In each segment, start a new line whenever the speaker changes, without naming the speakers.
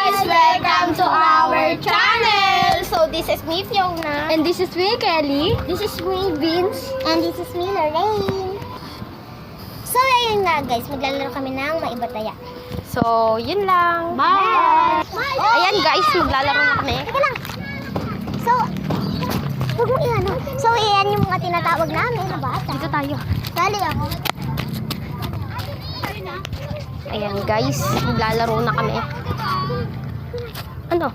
guys! Welcome to our channel! So this is me, Fiona.
And this is me, Kelly.
This is me, Vince.
And this is me, Lorraine. So, ayun nga guys, maglalaro kami ng maibataya.
So, yun lang.
Bye!
Ayan guys, maglalaro na kami.
Teka lang. So, huwag mo iyan. So, iyan yung mga tinatawag namin na bata.
Dito tayo.
Dali ako.
Ayan guys, maglalaro na kami. Ano?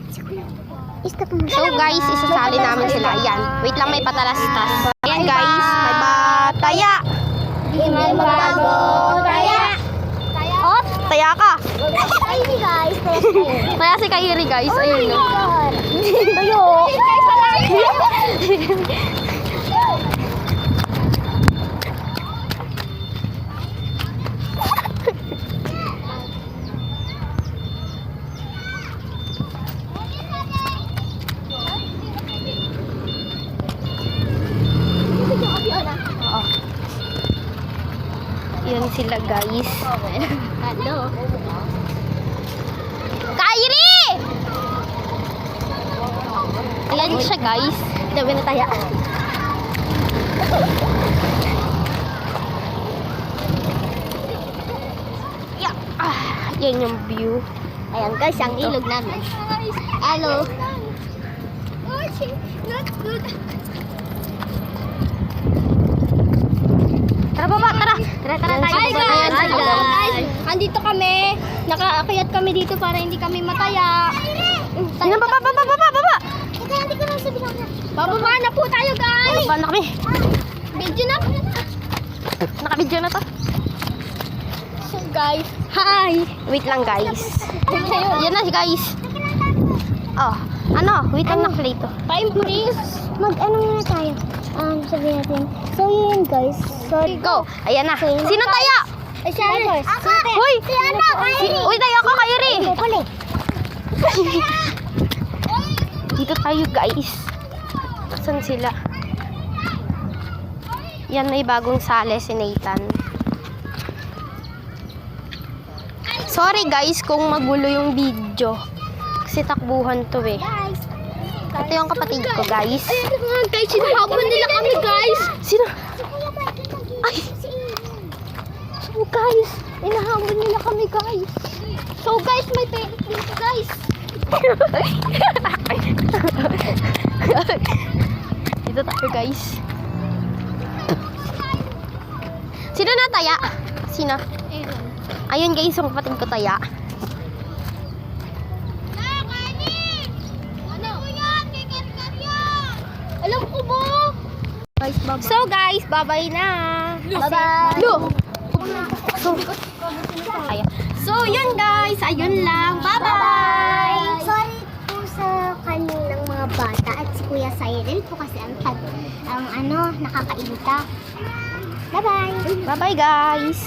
Stop mo.
So guys, isasali namin sila. Ayan. Wait lang, may patalastas. Ayan guys, may bataya.
Di may magbago. Taya.
Oh, taya ka.
Ay, di guys.
Taya si Kairi guys. Ayun no.
Tayo.
Oo. Yan sila guys.
Hello.
Kairi! Ayan siya guys.
Dami na taya.
Yeah. Yan yung view.
Ayan guys, ang ilog namin. Hello.
Tara baba, tara. Tara tayo.
Hi
Baba na yan.
guys!
Sige, baba.
Andito kami. Nakaakyat kami dito para hindi kami mataya.
Sino baba, baba, baba, baba.
Ito, hindi ko lang sabihin.
Bababa na po tayo guys!
Baba na kami.
Video na!
Naka-video na to.
So guys, hi!
Wait lang guys. Yan na guys. Oh, ano? Wait lang na-play to.
Time please!
Mag-ano muna tayo. Sabihin natin. So, yun guys. Sorry.
Go. Ayan na. Sino taya?
Ay, siya na.
Hoy!
Si ano?
Uy, taya ka, Kairi.
Pupuli.
Dito tayo guys. Saan sila? Yan, may bagong sale si Nathan. Sorry guys kung magulo yung video. Kasi takbuhan to eh.
Guys.
Ito yung kapatid ko guys.
Ayun nga guys, sinahabol nila kami guys!
Sino? Ay!
So guys, inahabol nila kami guys! So guys, may pera dito guys!
Dito tayo guys. Sino na taya? Sino? Ayun guys, yung kapatid ko taya.
Alam ko ba?
Guys, bye-bye.
So guys, bye-bye na.
Bye-bye.
Ayan. So yun guys, ayun lang. Bye-bye.
Sorry po sa kaninang mga bata at si Kuya Cyril po kasi ang nakakainita. Bye-bye.
Bye-bye guys.